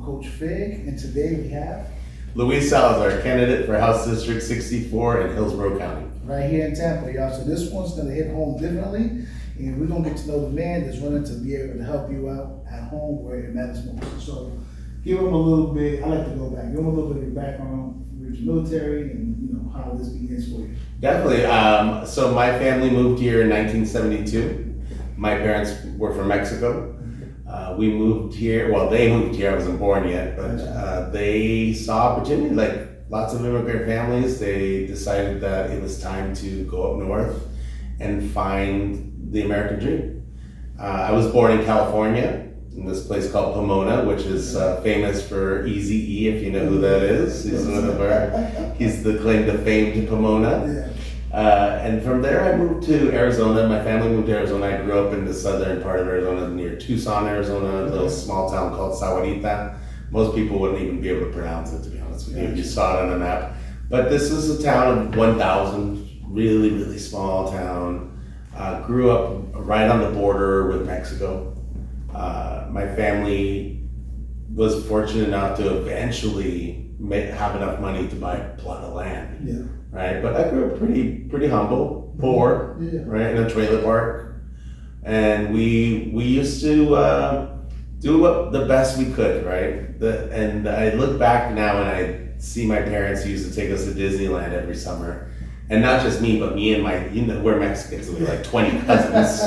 Coach Fig, and today we have Luis Salazar, candidate for House District 64 in Hillsborough County. right here in Tampa, y'all. So this one's gonna hit home differently, and we're gonna get to know the man that's running to be able to help you out at home where it matters most. So give him a little bit, I like to go back, give him a little bit of your background, your military, and you know how this begins for you. Definitely. So my family moved here in 1972. My parents were from Mexico. We moved here, well, they moved here, I wasn't born yet, but they saw opportunity, like lots of immigrant families. They decided that it was time to go up north and find the American dream. I was born in California, in this place called Pomona, which is famous for Eazy-E, if you know who that is. He's the claim to fame to Pomona. And from there I moved to Arizona. My family moved to Arizona. I grew up in the southern part of Arizona near Tucson, Arizona, a little small town called Sahuarita. Most people wouldn't even be able to pronounce it, to be honest with you, if you saw it on a map. But this is a town of 1,000, really, really small town. Grew up right on the border with Mexico. My family was fortunate enough to eventually have enough money to buy a plot of land. Right, but I grew up pretty humble, poor, right, in a trailer park, and we used to do the best we could, right. And I look back now and I see my parents who used to take us to Disneyland every summer, and not just me, but me and my, we're Mexicans, so we were like 20 cousins,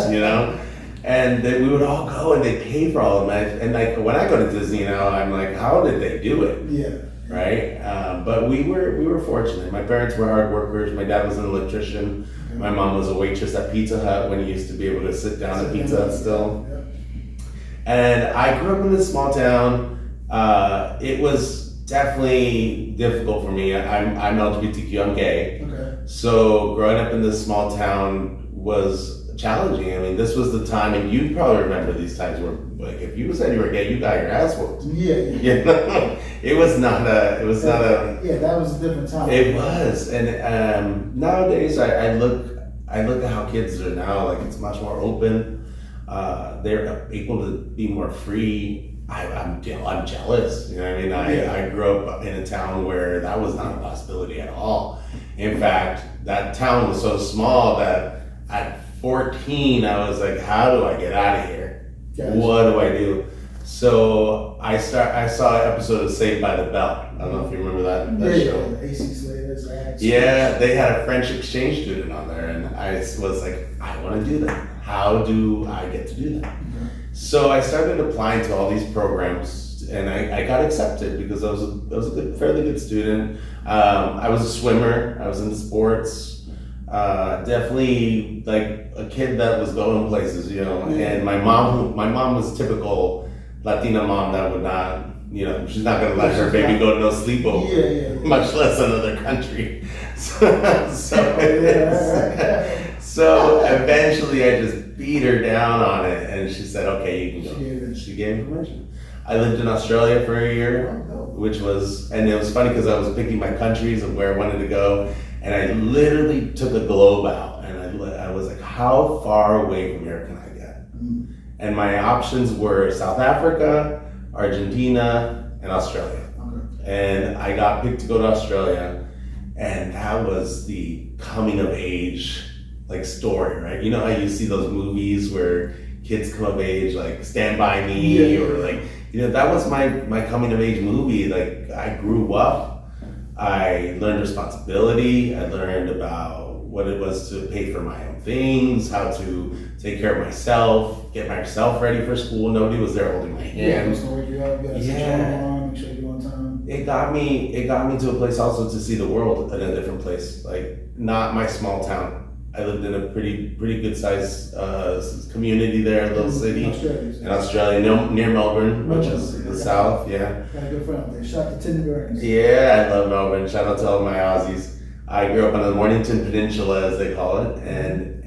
and then we would all go and they pay for all of them. And like when I go to Disney now, I'm like, how did they do it? Right? But we were fortunate. My parents were hard workers. My dad was an electrician. My mom was a waitress at Pizza Hut when he used to be able to sit down at Pizza Hut still. And I grew up in this small town. It was definitely difficult for me. I'm LGBTQ, I'm gay. So growing up in this small town was challenging. I mean, this was the time, and you probably remember these times where, like, if you said you were gay, you got your ass whooped. It was not a. Yeah, that was a different time. It was, and nowadays I look at how kids are now. Like, it's much more open. They're able to be more free. I'm jealous. You know what I mean? I grew up in a town where that was not a possibility at all. In fact, that town was so small that at 14, I was like, how do I get out of here? What do I do? So I saw an episode of Saved by the Bell. I don't know if you remember that show. AC Slater's. Yeah, they had a French exchange student on there, and I was like, I want to do that. How do I get to do that? So I started applying to all these programs, and I got accepted because I was a fairly good student. I was a swimmer. I was into sports. Definitely like a kid that was going places, and my mom was typical Latina mom that would not, she's not gonna let her baby go to no sleepover, much less another country. So eventually I just beat her down on it, and she said, okay, you can go. She gave me permission. I lived in Australia for a year, and it was funny because I was picking my countries of where I wanted to go. And I literally took a globe out, and I was like, how far away from here can I get? And my options were South Africa, Argentina, and Australia. And I got picked to go to Australia, and that was the coming of age story, right? You know how you see those movies where kids come of age, like Stand By Me, or that was my coming of age movie. Like, I grew up. I learned responsibility. I learned about what it was to pay for my own things, how to take care of myself, get myself ready for school. Nobody was there holding my hand. It got me to a place also to see the world in a different place, like not my small town. I lived in a pretty good sized community there, a little city in Australia, near Melbourne, which is in the south. Got a good friend up there. Shout out to Tim Burns. Yeah, I love Melbourne. Shout out to all my Aussies. I grew up on the Mornington Peninsula, as they call it, and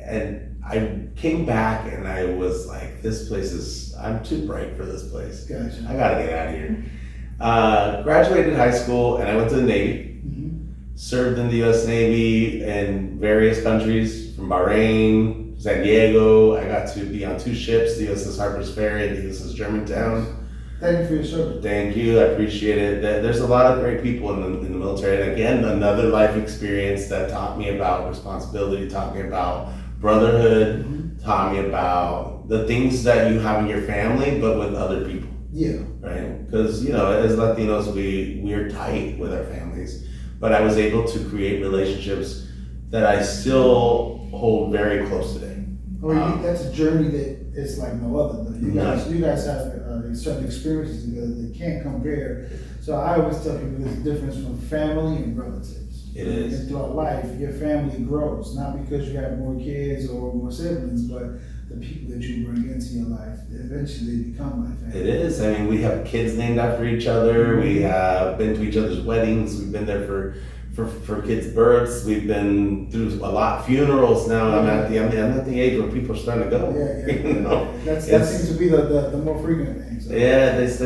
I came back and I was like, this place I'm too bright for this place. Gotcha. I gotta get out of here. Graduated high school and I went to the Navy. Served in the U.S. Navy in various countries, from Bahrain, San Diego. I got to be on two ships, the USS Harper's Ferry and the USS Germantown. Thank you for your service. Thank you. I appreciate it. There's a lot of great people in the military. And again, another life experience that taught me about responsibility, taught me about brotherhood, taught me about the things that you have in your family, but with other people. Yeah. Right? Because, as Latinos, we're tight with our families. But I was able to create relationships that I still hold very close today. That's a journey that is like no other. You guys have certain experiences together that can't compare. So I always tell people there's a difference from family and relatives. It is. And throughout life, your family grows, not because you have more kids or more siblings, but the people that you bring into your life, eventually they become like family. It is. I mean, we have kids named after each other. We have been to each other's weddings. We've been there for kids' births. We've been through a lot of funerals now. I'm at the age where people are starting to go. Yeah. That seems to be the more frequent thing. So. Yeah, it's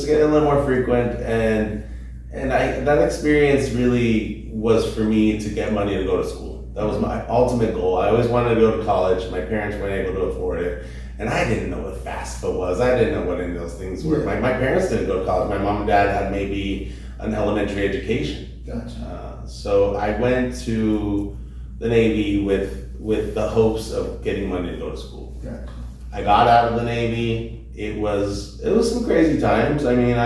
getting a little more frequent, and that experience really was for me to get money to go to school. That was my ultimate goal. I always wanted to go to college. My parents weren't able to afford it, and I didn't know what FAFSA was. I didn't know what any of those things were. Yeah. My parents didn't go to college. My mom and dad had maybe an elementary education. Gotcha. So I went to the Navy with the hopes of getting money to go to school. Gotcha. I got out of the Navy. It was some crazy times. I mean,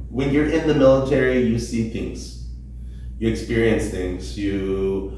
when you're in the military, you see things, you experience things, you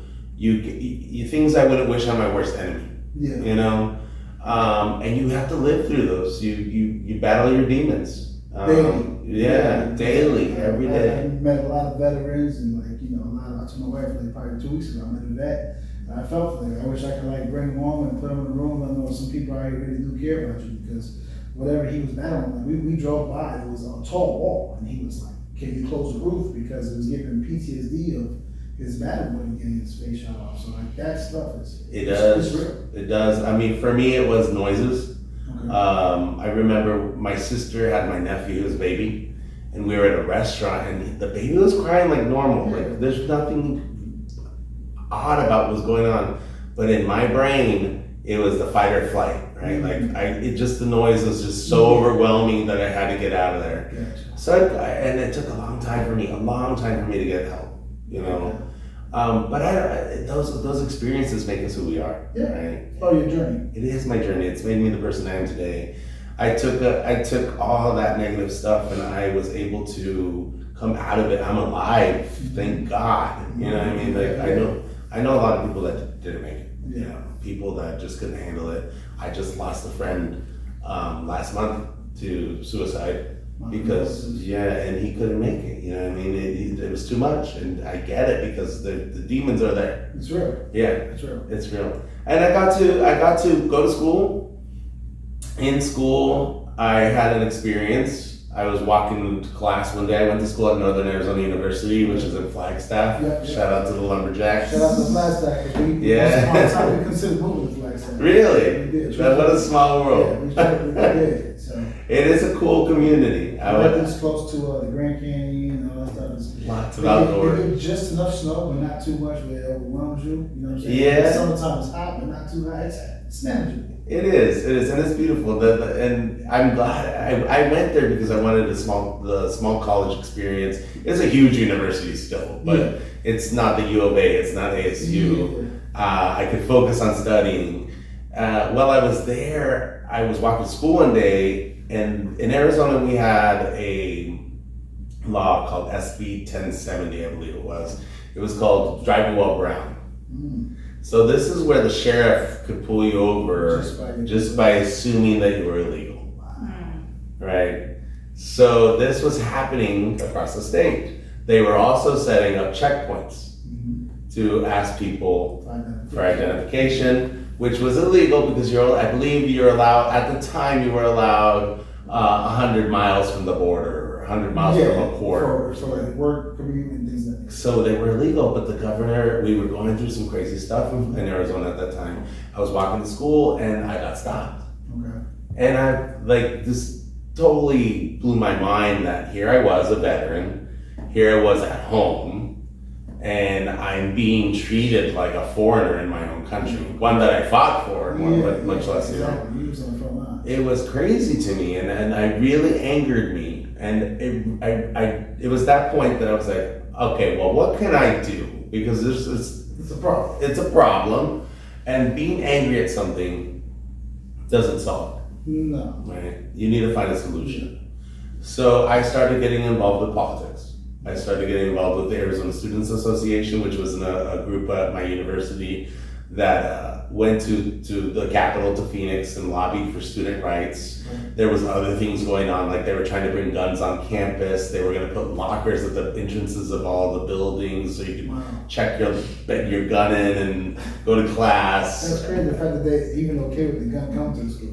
things I wouldn't wish on my worst enemy. Yeah. And you have to live through those. You battle your demons. Daily. Daily, every day. I met a lot of veterans, and I told my wife probably 2 weeks ago, I met a vet, and I felt for them. I wish I could bring them home and put them in a room. I know some people out here really do care about you, because whatever he was battling, we drove by, it was a tall wall, and he was like, can you close the roof? Because it was giving PTSD of his battle when getting his face shot off. So that stuff is it's real. It does. I mean, for me, it was noises. Okay. I remember my sister had my nephew, his baby, and we were at a restaurant, and the baby was crying like normal. Like there's nothing odd about what was going on, but in my brain, it was the fight or flight, right? The noise was just so overwhelming that I had to get out of there. Gotcha. So, and it took a long time for me to get help, But those experiences make us who we are. Yeah. Right? Oh, your journey. It is my journey. It's made me the person I am today. I took all of that negative stuff, and I was able to come out of it. I'm alive, thank God. You know what I mean? I know a lot of people that didn't make it. Yeah. People that just couldn't handle it. I just lost a friend last month to suicide. Because and he couldn't make it. You know what I mean? It was too much, and I get it because the demons are there. It's real. Yeah, it's real. And I got to go to school. In school, I had an experience. I was walking to class one day. I went to school at Northern Arizona University, which is in Flagstaff. Yep. Shout out to the Lumberjacks. Shout out to Flagstaff. Once upon a time we considered moving to Flagstaff. Really? We did. What a small world. Yeah, we did. So. It is a cool community. It's close to the Grand Canyon and all that stuff. Lots of outdoors. They get just enough snow, but not too much where it overwhelms you. You know what I'm saying? Yeah. Summertime is hot, but not too hot. It's manageable. It is, and it's beautiful. And I'm glad I went there because I wanted the small college experience. It's a huge university still, but it's not the U of A. It's not ASU. Yeah. I could focus on studying. While I was there, I was walking to school one day, and in Arizona we had a law called SB 1070, I believe it was. It was called driving while brown. So this is where the sheriff could pull you over just by assuming that you were illegal, right? So this was happening across the state. They were also setting up checkpoints to ask people for identification, which was illegal because I believe you're allowed, at the time you were allowed 100 miles from the border, 100 miles from a port. For like work, commute, and things like that. So they were illegal, but the governor, we were going through some crazy stuff in Arizona at that time. I was walking to school and I got stopped. Okay. And this totally blew my mind that here I was a veteran, here I was at home, and I'm being treated like a foreigner in my own country. One that I fought for, much less, Exactly. You was on the front line. It was crazy to me, and I really angered me. And it was that point that I was like, okay, well, what can I do? Because It's a problem. It's a problem, and being angry at something doesn't solve it. No. Right? You need to find a solution. So I started getting involved with politics. I started getting involved with the Arizona Students Association, which was a group at my university that went to the capital, to Phoenix, and lobbied for student rights. Right. There was other things going on, like they were trying to bring guns on campus. They were going to put lockers at the entrances of all the buildings so you could Wow. check your gun in and go to class. That's crazy, the fact that they even okay with the gun come to the school.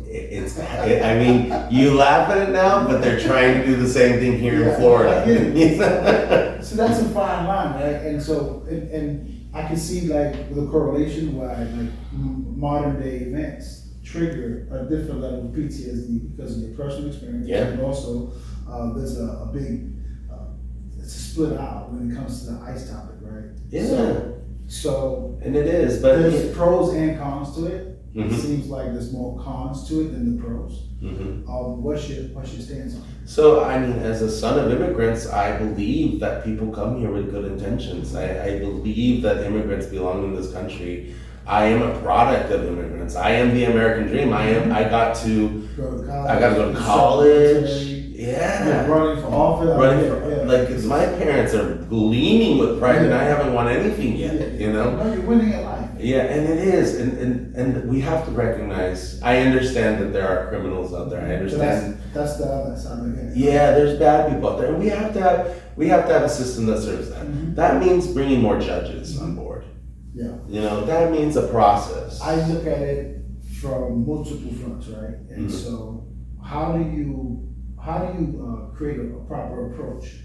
I mean, you laugh at it now, but they're trying to do the same thing here in Florida. I get it. So that's a fine line, right? And so, and I can see like the correlation why like modern day events trigger a different level of PTSD because of your personal experience. Yeah. And also, there's a big, it's a split out when it comes to the ICE topic, right? Yeah. So And it is, but there's pros and cons to it. It Mhm. seems like there's more cons to it than the pros. Mhm. What's your stance on it? So, I mean, as a son of immigrants, I believe that people come here with good intentions. I believe that immigrants belong in this country. I am a product of immigrants. I am the American dream. I got to go to college. Yeah. Running for office. Like, my parents are gleaming with pride, and I haven't won anything yet, you know? No, you're winning at life. Yeah, and it is, and we have to recognize. I understand that there are criminals out there. I understand. So that's the other side of it. Yeah, there's bad people out there. We have to have a system that serves that. Mhm. That means bringing more judges on board. Yeah. You know, that means a process. I look at it from multiple fronts, right? And Mhm. so, how do you create a proper approach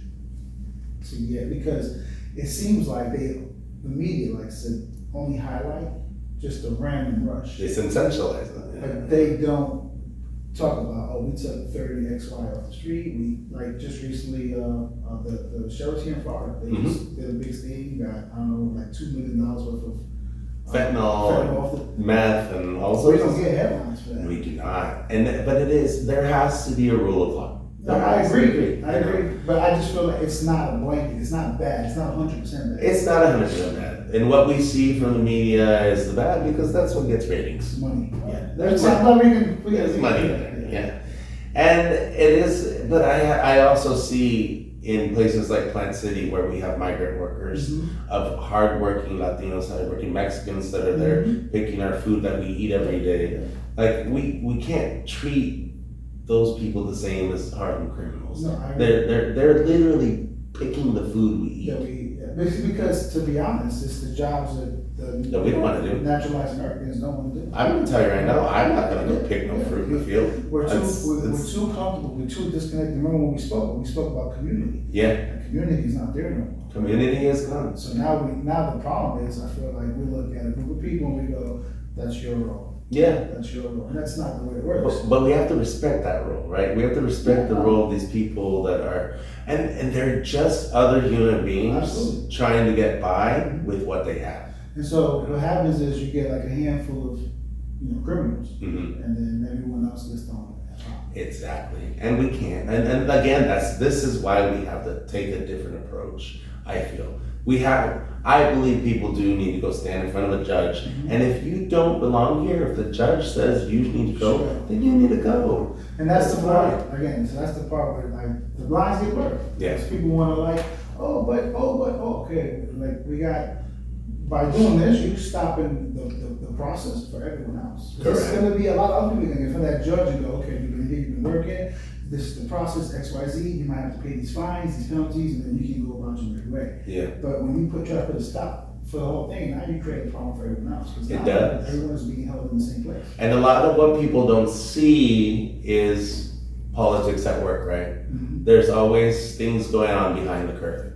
to get? Because it seems like the media likes to only highlight just a random rush. They sensationalize it. But they don't talk about, oh, we took 30 XY off the street. We, like, just recently, the sheriff's here in Florida, they just did a big sting, got, I don't know, like $2 million worth of Fentanyl, off the, meth, and all so we sorts don't of. get headlines for that. We do not, but it is. There has to be a rule of law. No, I agree, but I just feel like it's not a blanket, it's not bad, it's not 100% bad. It's not 100% bad, and what we see from the media is the bad because that's what gets ratings. It's money. Yeah. There's money. There's money there, yeah. And it is, but I also see in places like Plant City where we have migrant workers, of hardworking Latinos, hardworking Mexicans that are there picking our food that we eat every day. Like we can't treat those people the same as hardened criminals. No, I agree. They're literally picking the food we eat. Because to be honest, it's the jobs that That we don't want to do. naturalized Americans don't want to do. I'm gonna tell you right now, I'm not gonna go pick no fruit in the field. We're too It's- comfortable, we're too disconnected. Remember when we spoke about community. Yeah, And community is not there no more. community is gone. So now the problem is, I feel like we look at a group of people and we go, that's your role. Yeah. That's your role. And that's not the way it works. But we have to respect that role, right? We have to respect the role of these people that are, and they're just other human beings Absolutely. trying to get by with what they have. And so what happens is you get like a handful of, criminals, Mhm. and then everyone else gets thrown at top. Exactly, and we can't. And again, this is why we have to take a different approach. I feel I believe people do need to go stand in front of a judge. And if you don't belong here, if the judge says you need to go, Sure. then you need to go. And that's the fine. part, again, so that's the part where like the lines get blurred. Yeah. Because people wanna like, okay, like we got, by doing this, you stopping the process for everyone else. There's Correct. gonna be a lot of other people in front of that judge and go, okay, you've been here, you've been working, this is the process, XYZ, you might have to pay these fines, these penalties, and then you can go about your merry way. Yeah. But when you try to put a stop for the whole thing, now you create a problem for everyone else. 'Cause It now does. Everyone is being held in the same place. And a lot of what people don't see is politics at work, right? There's always things going on behind the curtain.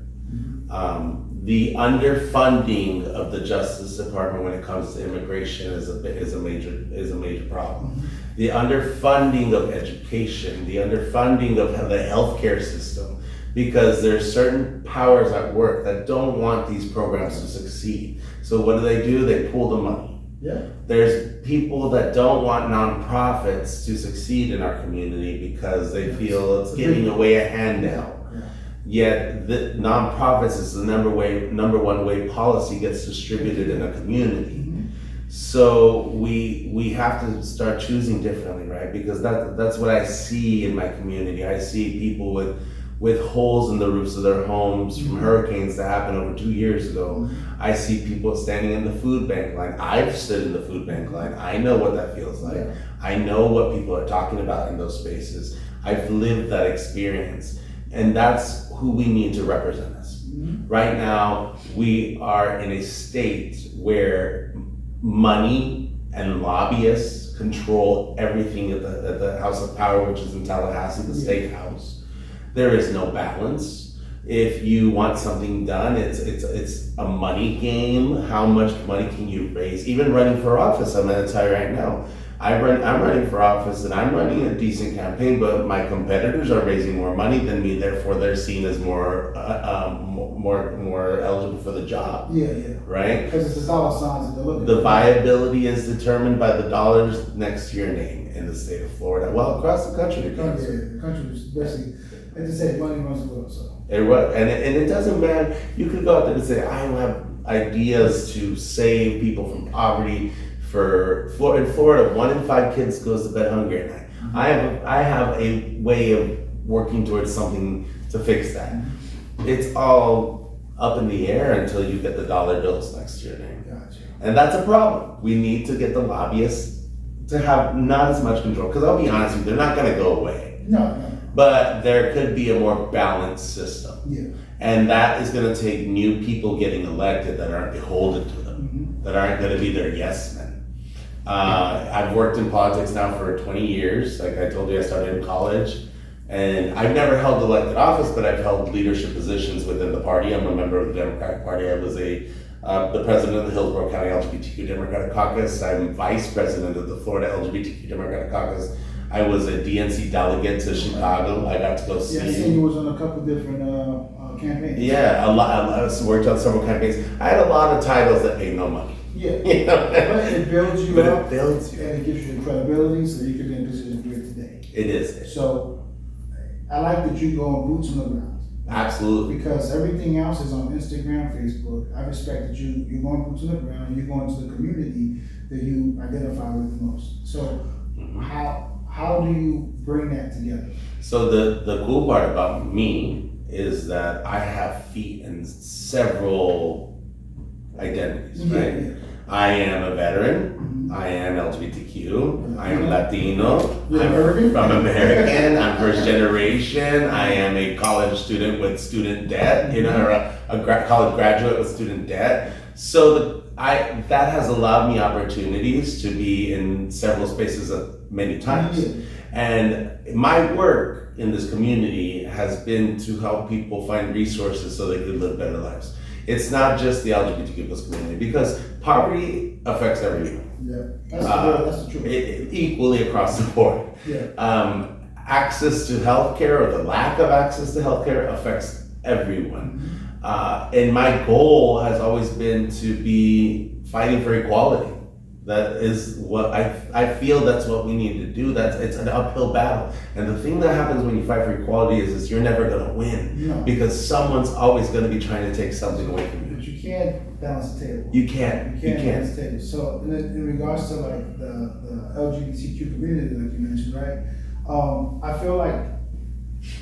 The underfunding of the Justice Department when it comes to immigration is a major problem. The underfunding of education, the underfunding of the healthcare system, because there's certain powers at work that don't want these programs to succeed. So what do? They pull the money. Yeah. There's people that don't want nonprofits to succeed in our community because they feel it's giving away a handout. Yeah. Yet the nonprofits is the number one way policy gets distributed in a community. So we have to start choosing differently, right? Because that's what I see in my community. I see people with holes in the roofs of their homes from hurricanes that happened over 2 years ago. I see people standing in the food bank line. I've stood in the food bank line. I know what that feels like. I know what people are talking about in those spaces. I've lived that experience. And that's who we need to represent us. Right now, we are in a state where money and lobbyists control everything at the House of Power, which is in Tallahassee, the state house. There is no balance. If you want something done, it's a money game. How much money can you raise? Even running for office, I'm gonna tell you right now, I'm running for office and I'm running a decent campaign, but my competitors are raising more money than me. Therefore, they're seen as more eligible for the job. Yeah. Right? Because it's the dollar signs that they're looking The at. viability is determined by the dollars next to your name in the state of Florida. Well, across the country, it does. The country is basically, they just say money runs the world, so. And it doesn't matter. You could go out there and say, I have ideas to save people from poverty. In Florida, 1 in 5 kids goes to bed hungry at night. I have a way of working towards something to fix that. It's all up in the air until you get the dollar bills next to your name. Gotcha. And that's a problem. We need to get the lobbyists to have not as much control. Because I'll be honest with you, they're not going to go away. No. But there could be a more balanced system. Yeah. And that is going to take new people getting elected that aren't beholden to them, that aren't going to be their yes men. I've worked in politics now for 20 years. Like I told you, I started in college. And I've never held elected office, but I've held leadership positions within the party. I'm a member of the Democratic Party. I was the president of the Hillsborough County LGBTQ Democratic Caucus. I'm vice president of the Florida LGBTQ Democratic Caucus. I was a DNC delegate to Chicago. I got to go see. Yeah, I seen you was on a couple different campaigns. Yeah, a lot. I worked on several campaigns. I had a lot of titles that paid no money. Yeah. You know? But it builds you up. It builds you. And it gives you the credibility so you can be in a position to do it today. It is. So I like that you go on boots on the ground. Absolutely. Because everything else is on Instagram, Facebook. I respect that you're going boots on the ground and you're going to the community that you identify with the most. So how do you bring that together? So the cool part about me is that I have feet in several identities, right? Yeah. I am a veteran. I am LGBTQ. I am Latino. You're I'm American? from American. I'm first generation. I am a college student with student debt, or a college graduate with student debt. So that has allowed me opportunities to be in several spaces many times. Yeah. And my work in this community has been to help people find resources so they could live better lives. It's not just the LGBTQ plus community, because poverty affects everyone. Yeah, that's the truth. Equally across the board. Yeah. Access to healthcare or the lack of access to healthcare affects everyone. And my goal has always been to be fighting for equality. That is what I feel that's what we need to do. It's an uphill battle. And the thing that happens when you fight for equality is you're never going to win. No. Because someone's always going to be trying to take something away from you. But you can't balance the table. You can't. You can't balance the table. So in regards to like the LGBTQ community, like you mentioned, right? I feel like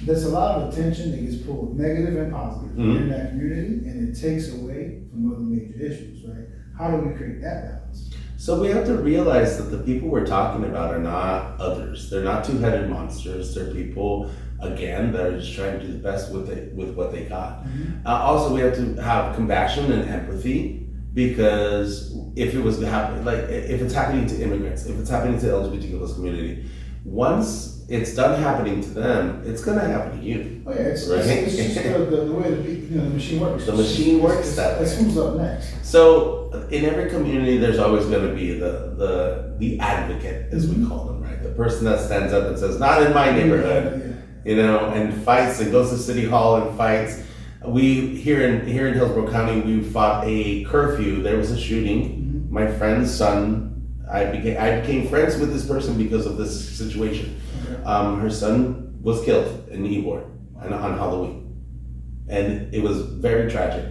there's a lot of attention that gets pulled, negative and positive, in that community, and it takes away from other major issues, right? How do we create that balance? So we have to realize that the people we're talking about are not others. They're not two-headed monsters. They're people, again, that are just trying to do the best with what they got. Also, we have to have compassion and empathy, because if it was happening, like if it's happening to immigrants, if it's happening to the LGBTQ plus community, once it's done happening to them, it's going to happen to you. Oh yeah, it's right? it's just the way the machine works. The machine works that way. It's who's up next. So in every community, there's always going to be the advocate, as we call them, right? The person that stands up and says, "Not in my neighborhood," and fights and goes to City Hall and fights. We here in Hillsborough County, we fought a curfew. There was a shooting. my friend's son, I became friends with this person because of this situation. Okay. Her son was killed in Ybor on Halloween, and it was very tragic.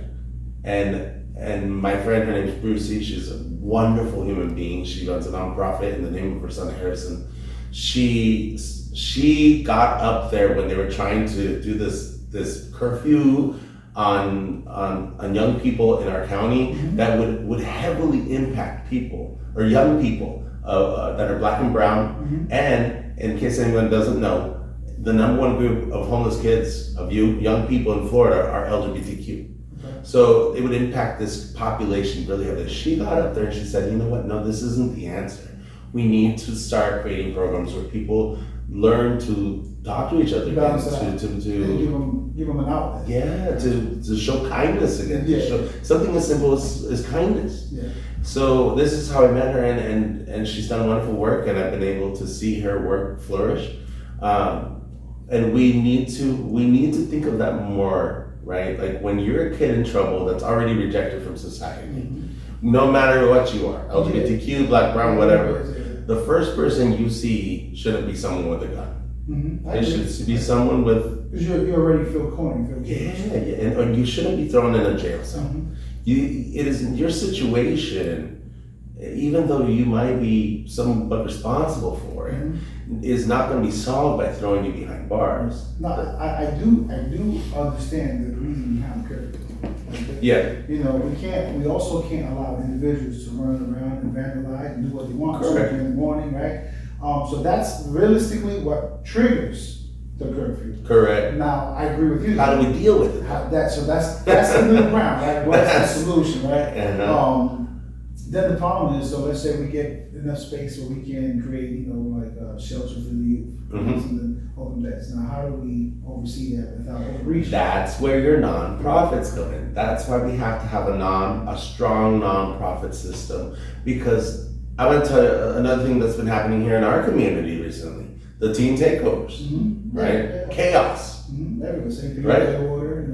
And my friend, her name is Brucey. She's a wonderful human being. She runs a nonprofit in the name of her son Harrison. She got up there when they were trying to do this curfew on young people in our county that would heavily impact people or young people that are Black and brown. And in case anyone doesn't know, the number one group of homeless kids, of young people in Florida, are LGBTQ. So it would impact this population really heavily. She got up there and she said, you know what, no, this isn't the answer. We need to start creating programs where people learn to talk to each other again, to give them an outlet. Yeah, to show kindness again. Yeah. To show something as simple as kindness. Yeah. So this is how I met her, and she's done wonderful work, and I've been able to see her work flourish. And we need to think of that more, right? Like when you're a kid in trouble that's already rejected from society, no matter what you are, LGBTQ, Black, brown, whatever, the first person you see shouldn't be someone with a gun. It should be someone with. Because you already feel corny. And you shouldn't be thrown in a jail cell. It is your situation. Even though you might be somewhat responsible for it, is not going to be solved by throwing you behind bars. No, I do understand the reason behind curfew. Yeah. You know, we also can't allow individuals to run around and vandalize and do what they want in the morning, right? So that's realistically what triggers the curfew. Correct. Now, I agree with you. How do we deal with it? So that's the middle ground, right? What's the solution, right? Then the problem is, so let's say we get enough space where we can create, shelters for the youth, and open beds. Now, how do we oversee that without overreaching? That's where your nonprofits come in. That's why we have to have a strong nonprofit system. Because I want to tell you another thing that's been happening here in our community recently: the teen takeovers, right? Chaos. Everywhere, same thing. Right? Water,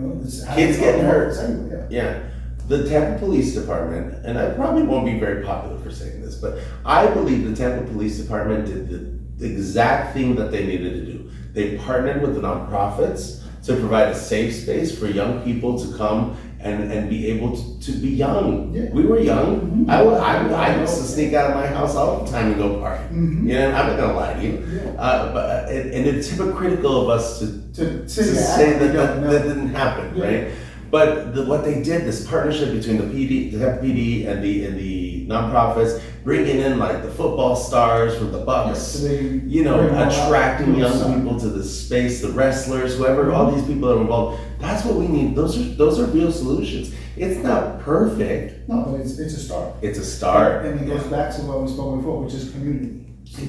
Kids getting hurt. Yeah. The Tampa Police Department, and I probably won't be very popular for saying this, but I believe the Tampa Police Department did the exact thing that they needed to do. They partnered with the nonprofits to provide a safe space for young people to come and be able to be young. Yeah. We were young. I used to sneak out of my house all the time and go party. I'm not gonna lie to you. Yeah. And it's hypocritical of us to say that didn't happen, right? But what they did, this partnership between the PD and the nonprofits, bringing in like the football stars from the Bucks, attracting young people to this space, the wrestlers, whoever, all these people that are involved. That's what we need. Those are real solutions. It's not perfect. No, but it's a start. It's a start. And it goes back to what we spoke before, which is community.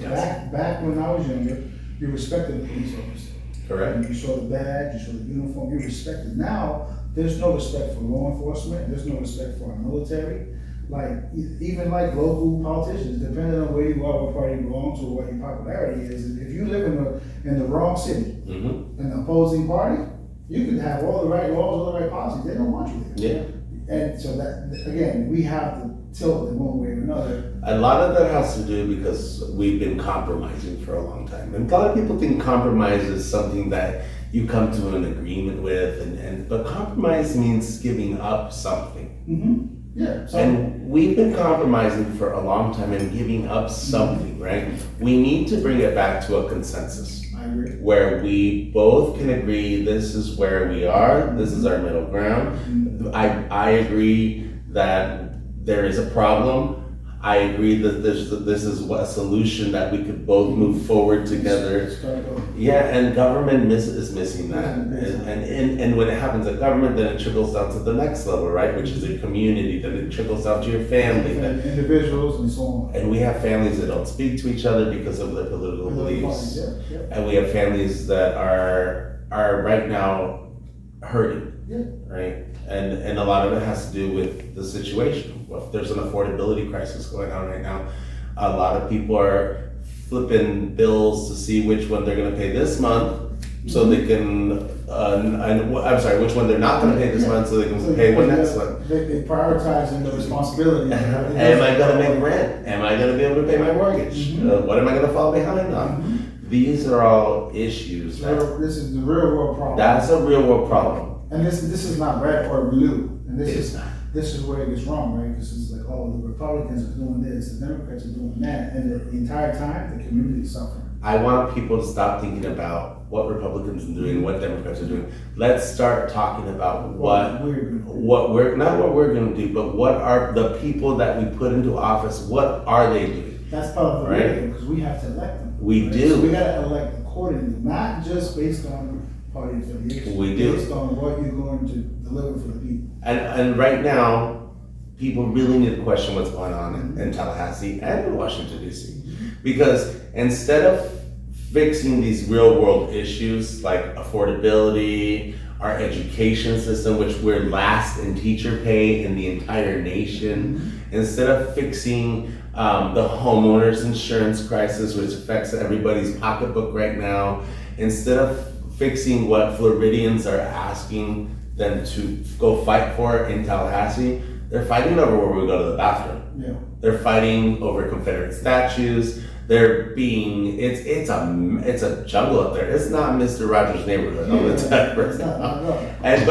Back when I was younger, you respected the police officer. Correct. And you saw the badge, you saw the uniform, you respected. Now, there's no respect for law enforcement. There's no respect for our military. Even local politicians, depending on where you are, what party you belong to, or what your popularity is. If you live in the wrong city, an opposing party, you can have all the right laws, all the right policies. They don't want you there. Yeah. And so that, again, we have to tilt in one way or another. A lot of that has to do because we've been compromising for a long time. And a lot of people think compromise is something that you come to an agreement with, but compromise means giving up something. Yeah. And we've been compromising for a long time and giving up something, right? We need to bring it back to a consensus. I agree. Where we both can agree this is where we are, this is our middle ground. I agree that there is a problem. I agree that this is a solution that we could both move forward together. Yeah, and government is missing that. And when it happens at government, then it trickles down to the next level, right? Which is your community, then it trickles down to your family. And individuals and so on. And we have families that don't speak to each other because of their political beliefs. And we have families that are right now hurting, right? And a lot of it has to do with the situation. If there's an affordability crisis going on right now, a lot of people are flipping bills to see which one they're going to pay this month so they can I'm sorry, which one they're not going to pay this month so they can pay one next month. They prioritizing the responsibility. Am I going to make rent? Am I going to be able to pay my mortgage? What am I going to fall behind on? These are all issues. This is the real world problem. That's a real world problem. And this is not red or blue. And It is not. This is where it gets wrong, right? Because it's like, oh, the Republicans are doing this, the Democrats are doing that, and the entire time the community is suffering. I want people to stop thinking about what Republicans are doing, what Democrats are doing. Let's start talking about what we're not what we're going to do, but what are the people that we put into office? What are they doing? That's part of the radio, because we have to elect them. We do. So we got to elect accordingly, not just based on party affiliation. We do. Based on what you're going to deliver for the people. And right now, people really need to question what's going on in Tallahassee and in Washington, D.C. Because instead of fixing these real world issues like affordability, our education system, which we're last in teacher pay in the entire nation, instead of fixing the homeowners insurance crisis, which affects everybody's pocketbook right now, instead of fixing what Floridians are asking them to go fight for in Tallahassee, they're fighting over where we go to the bathroom. Yeah. They're fighting over Confederate statues. They're being it's a jungle up there. It's not Mr. Rogers' neighborhood all the time right now. And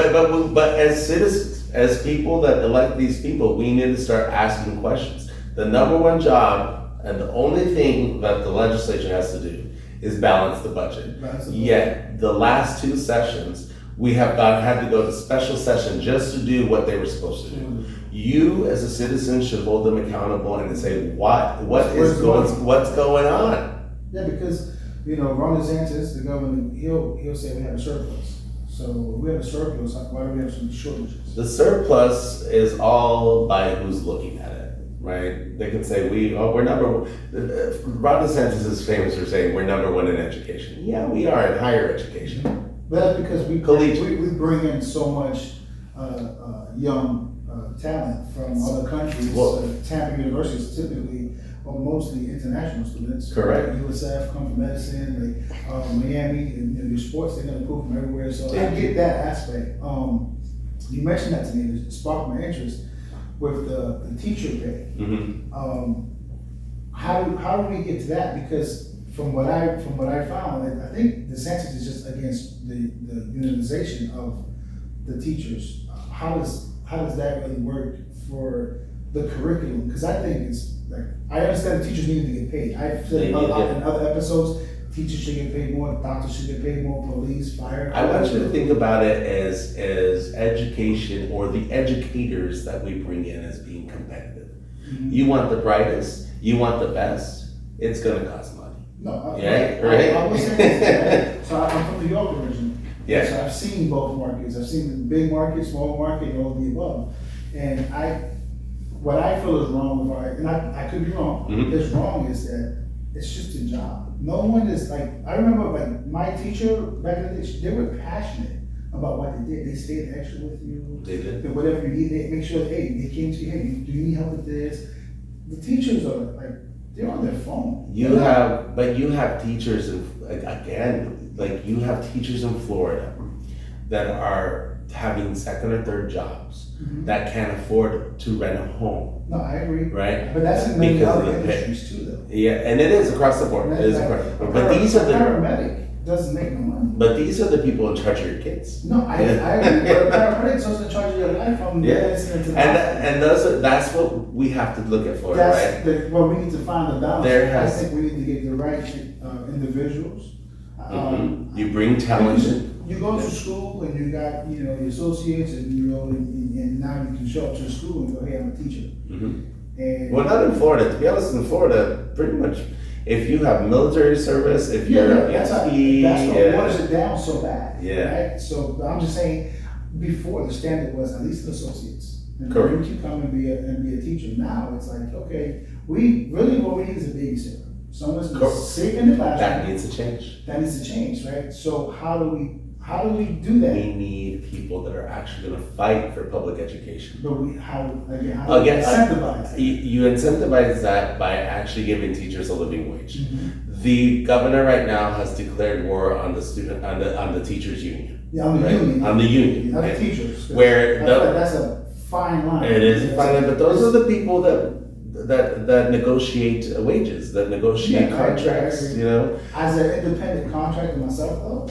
but as citizens, as people that elect these people, we need to start asking questions. The number one job and the only thing that the legislature has to do is balance the budget. Yet the last two sessions, we have had to go to special session just to do what they were supposed to do. You as a citizen should hold them accountable and say what's going on. Yeah, because Ron DeSantis, the governor, he'll say we have a surplus. So if we have a surplus, why do we have some shortages? The surplus is all by who's looking at it, right? They can say we're number one. Ron DeSantis is famous for saying we're number one in education. Yeah, we are in higher education. But that's because we bring in so much young talent from other countries. Tampa University is typically or mostly international students. Correct. USF come from medicine, Miami, and your sports, they're gonna pull from everywhere. So I get that aspect. You mentioned that to me, it sparked my interest with the teacher pay. How do we get to that? Because from what I found, I think DeSantis is just against the unionization of the teachers. How does that really work for the curriculum? Because I think it's like, I understand the teachers need to get paid. I've said in other episodes, teachers should get paid more, doctors should get paid more, police, fire. I want you to think about it as education or the educators that we bring in as being competitive. You want the brightest, you want the best, it's going to cost money. No, I was saying this, right? So I'm from New York originally. Yeah. So I've seen both markets. I've seen the big market, small market, and all of the above. And what I feel is wrong with and I could be wrong. What's wrong is that it's just a job. No one is like, I remember like my teacher back in the day, they were passionate about what they did. They stayed extra with you. They did. Whatever you need, they make sure, hey, they came to you, hey, do you need help with this? The teachers are like, they're on their phone. You have teachers, you have teachers in Florida that are having second or third jobs that can't afford to rent a home. No, I agree. Right? But that's in many other industries too, though. Yeah, and it is across the board. It is across. But these are the paramedic doesn't make no money. But these are the people in charge of your kids. No, I agree. But a paramedic's also in charge of your life from the incident to the hospital. That's what we have to look at for, right? Well, we need to find the balance. I think we need to get the right individuals. You bring talent. You go to school and you got your associates and now you can show up to school and go, hey, I'm a teacher. And well, not in Florida. To be honest, in Florida, pretty much, if you have military service, if you're that's what waters it down so bad. Yeah. Right? So I'm just saying, before the standard was at least an associates. And correct. You can come and be a teacher. Now it's like, okay, what we need is a babysitter. Someone's going to sit in the classroom. That needs to change. That needs to change, right? So how do we do that? We need people that are actually going to fight for public education. But how do we incentivize that? You incentivize that by actually giving teachers a living wage. The governor right now has declared war on the teachers union. Yeah, on the right? union. On the union. Not the right? teachers. Where I feel like that's a fine line. it is a fine line, but those are the people that negotiate wages, that negotiate Yeah, contracts, I you know? As an independent contractor myself, though,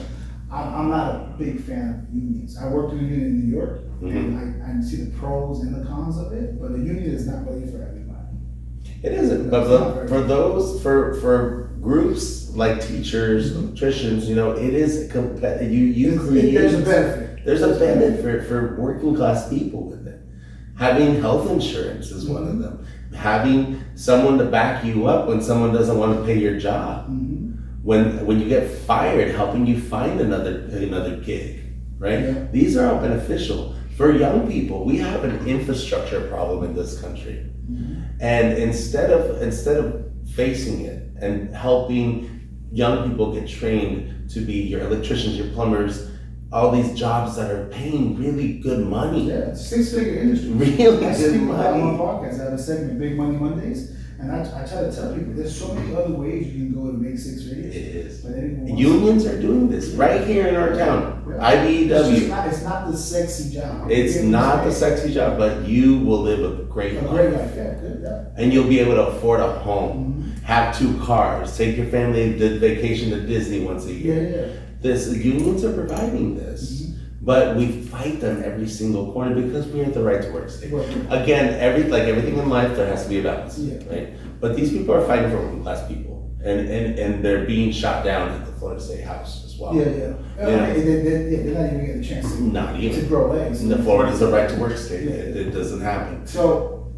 I'm not a big fan of unions. I worked in a union in New York, and I see the pros and the cons of it, but the union is not really for everybody. It isn't, but for groups like teachers, nutritionists, you know, it is you create. There's a benefit. There's a benefit for working class people with it. Having health insurance is one of them. Having someone to back you up when someone doesn't want to pay your job. When you get fired, helping you find another gig, right? Yeah. These are all beneficial. For young people, we have an infrastructure problem in this country. And instead of facing it and helping young people get trained to be your electricians, your plumbers, all these jobs that are paying really good money. Yeah, it's a 6-figure industry. Really I good speak about money. on podcast. I have a segment, Big Money Mondays, and I try to tell people there's so many other ways you can go to make 6 figures. It is. But everyone wants Unions are doing this right here in our town. IBEW. It's not the sexy job. It's not the sexy job, but you will live a great life. Great life, yeah, good, yeah. And you'll be able to afford a home, have 2 cars, take your family to vacation to Disney once a year. The unions are providing this, but we fight them every single corner because we're at the right to work state. Again, everything in life, there has to be a balance, right? But these people are fighting for working class people, and they're being shot down at the Florida State House as well. They're not even getting a chance to grow legs. Florida's a right to work state. It doesn't happen. So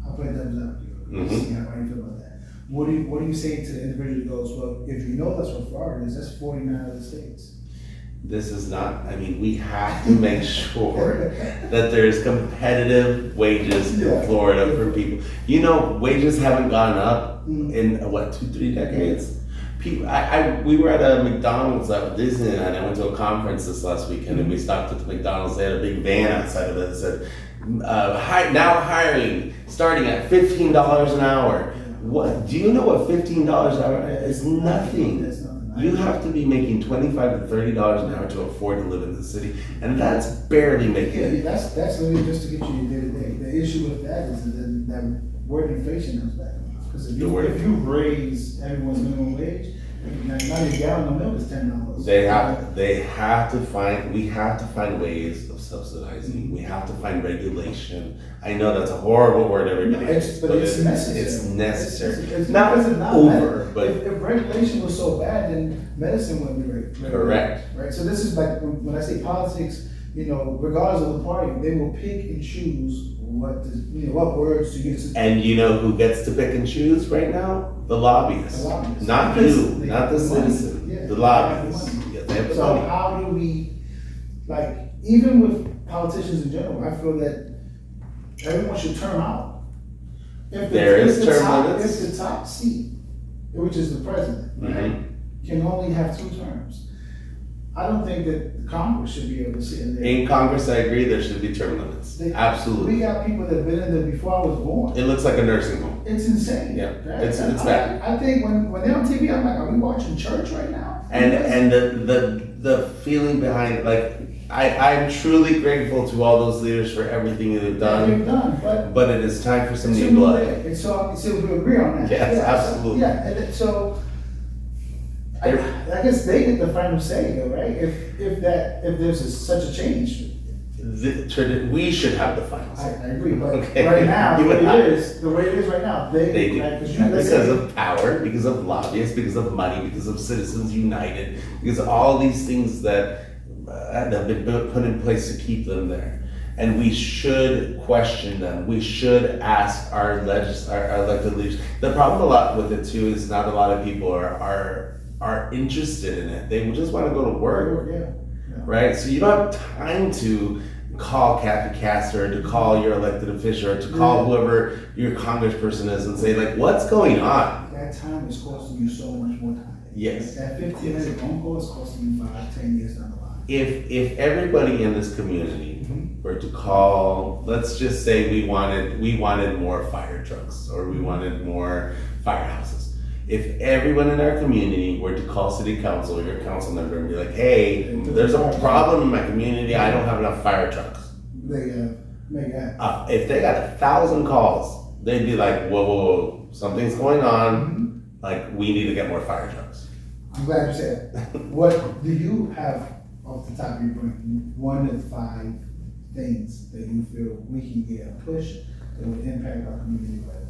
I'll play devil's advocate. See how you feel about that. What do you say to the individual who goes, well, if you know that's what Florida is, that's 49 other states. This is not, we have to make sure that there's competitive wages in Florida for people. You know, wages haven't gone up in 2-3 decades? People, we were at a McDonald's at Disneyland. I went to a conference this last weekend and we stopped at the McDonald's. They had a big van outside of it that said, now hiring, starting at $15 an hour. What, do you know what $15 an hour is? Nothing. You have to be making $25 to $30 an hour to afford to live in the city, and that's barely making it. That's really just to get you your day-to-day. The issue with that is that word inflation comes back. Because if you raise everyone's minimum wage, now your gallon of milk is $10. We have to find ways of subsidizing. We have to find regulation. I know that's a horrible word everybody hates, but it's necessary. It's necessary. It's not over, but if regulation was so bad, then medicine wouldn't be regulated. Correct. Right. So this is like when I say politics, regardless of the party, they will pick and choose what words to use. And you know who gets to pick and choose right now? The lobbyists. Not you, not the citizen. The lobbyists. So how do we, even with politicians in general, I feel that everyone should term out. If the top seat, which is the president, right, can only have 2 terms, I don't think that Congress should be able to sit in there. In Congress, I agree, there should be term limits. Absolutely. We got people that have been in there before I was born. It looks like a nursing home. It's insane. Yeah, right? it's bad. I think when they're on TV, I'm like, are we watching church right now? And the feeling behind, I'm truly grateful to all those leaders for everything they've done. But it is time for some new blood. And so we agree on that. Yes, absolutely. I guess they get the final say, though, right? If there's such a change, we should have the final say. I agree, but right now, the way it is right now, they do. Because of power, because of lobbyists, because of money, because of Citizens United, because of all these things that have been put in place to keep them there. And we should question them. We should ask our elected leaders. The problem a lot with it too is not a lot of people are interested in it. They just want to go to work, right? So you don't have time to call Kathy Castor, to call your elected official, or to call whoever your congressperson is and say, what's going on? That time is costing you so much more time. Yes. That 15-minute phone call is costing you 5-10 years down the line. If everybody in this community were to call, let's just say we wanted more fire trucks or we wanted more firehouses. If everyone in our community were to call city council or your council member and be like, hey, there's a problem in my community, I don't have enough fire trucks. If they got 1,000 calls, they'd be like, whoa, something's going on. Like, we need to get more fire trucks. I'm glad you said that. What do you have off the top of your brain, 1 to 5 things that you feel we can get a push that would impact our community better?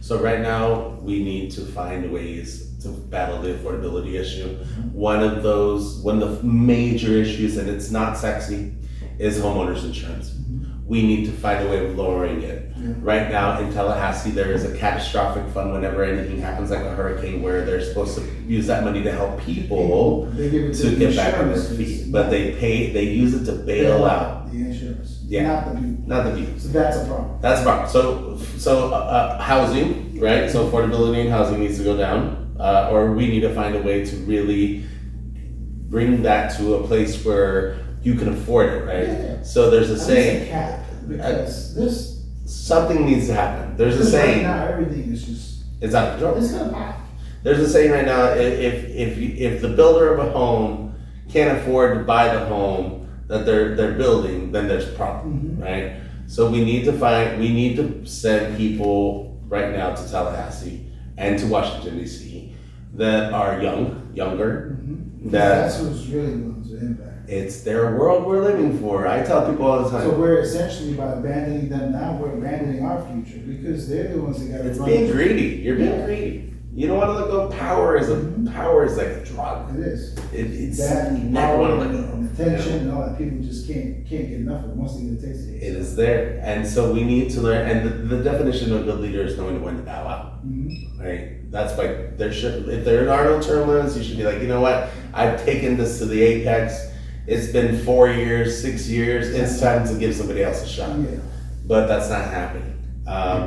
So right now, we need to find ways to battle the affordability issue. One of the major issues, and it's not sexy, is homeowners insurance. We need to find a way of lowering it. Right now in Tallahassee, there is a catastrophic fund whenever anything happens, like a hurricane, where they're supposed to use that money to help people to get back on their feet. But they use it to bail out the insurance. Yeah. Not the people. Not the people. So that's a problem. That's a problem. So housing, right? So affordability in housing needs to go down, or we need to find a way to really bring that to a place where you can afford it, right? Yeah. So there's a saying. Cap, because something needs to happen. There's a saying. Right now, everything is just. It's out of control. It's gonna pop. There's a saying right now. If the builder of a home can't afford to buy the home that they're building, then there's a problem, right? So we need to send people right now to Tallahassee and to Washington D.C. that are younger. That's who's really going to impact. It's their world we're living for. I tell people all the time. So we're essentially, by abandoning them now, we're abandoning our future, because they're the ones that got to. It's being greedy. You're being greedy. You don't want to let go of power. Power is like a drug. It is. It's that you never want to let go. And attention and all that. People just can't get enough of it once they get a taste of it. It is there, and so we need to learn. And the definition of a good leader is knowing when to bow out. Right. That's why if there are no term limits, you should be like, you know what? I've taken this to the apex. It's been 4 years, 6 years. It's time to give somebody else a shot. Yeah. But that's not happening.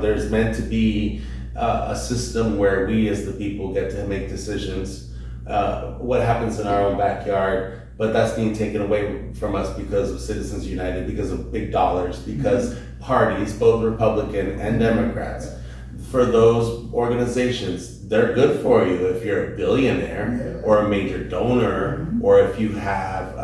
There's meant to be a system where we as the people get to make decisions. What happens in our own backyard, but that's being taken away from us because of Citizens United, because of big dollars, because parties, both Republican and Democrats, for those organizations, they're good for you if you're a billionaire or a major donor, or if you have,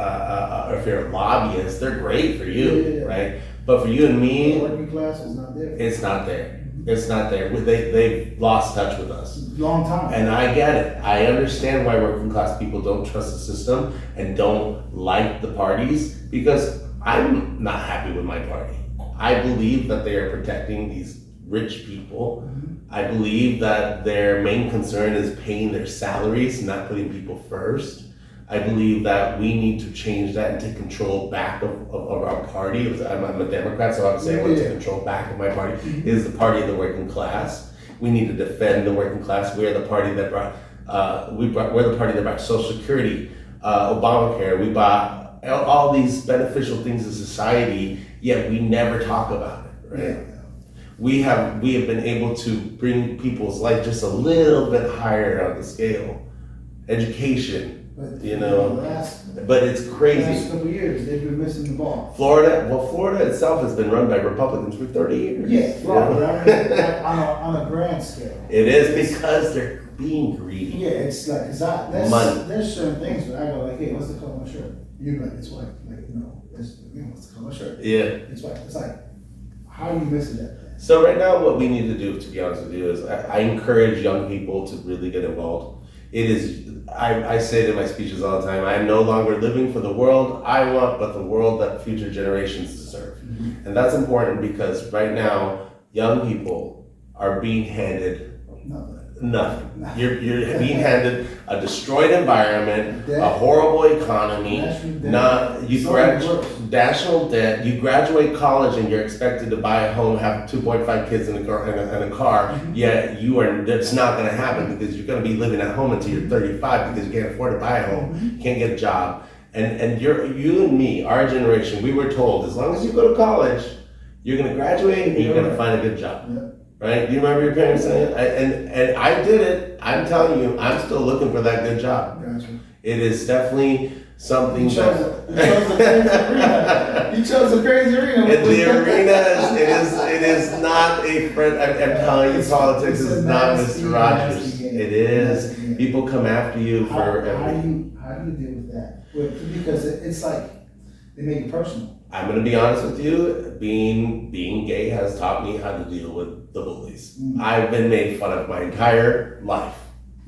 or if you're a lobbyist, they're great for you, right? But for you and me, the working class is not there. It's not there. It's not there. They've lost touch with us. Long time. And I get it. I understand why working class people don't trust the system and don't like the parties, because I'm not happy with my party. I believe that they are protecting these rich people. I believe that their main concern is paying their salaries, not putting people first. I believe that we need to change that and take control back of our party. I'm a Democrat, so I would say I want to take control back of my party. It is the party of the working class. We need to defend the working class. We are the party that we're the party that brought Social Security, Obamacare. We bought all these beneficial things in society, yet we never talk about it, right? Yeah. We have been able to bring people's life just a little bit higher on the scale. Education. But, but it's crazy. The last couple of years, they've been missing the ball. Florida itself has been run by Republicans for 30 years. Yeah, Florida, on a grand scale. It is because they're being greedy. Yeah, it's like, there's certain things where I go like, hey, what's the color of my shirt? You're like, it's white. Like, what's the color of my shirt? Yeah. It's white. It's like, how are you missing that? So right now, what we need to do, to be honest with you, is I encourage young people to really get involved. It is, I say it in my speeches all the time, I am no longer living for the world I want, but the world that future generations deserve. And that's important because right now, young people are being handed nothing. You're being handed a destroyed environment, a horrible economy, national debt. You graduate college and you're expected to buy a home, have 2.5 kids in a car. Yet that's not going to happen because you're going to be living at home until you're 35 because you can't afford to buy a home, can't get a job. And you and me, our generation, we were told as long as you go to college, you're going to graduate and you're going to find a good job. Right? Do you remember your parents saying it? And I did it. I'm telling you, I'm still looking for that good job. Gotcha. It is definitely something You chose a crazy arena. The arena it is not a friend. I'm telling you, politics is not Mr. Rogers. It It is. Yeah. People come after you for everything. How do you deal with that? Because it's like they make it personal. I'm gonna be honest with you. Being gay has taught me how to deal with the bullies. I've been made fun of my entire life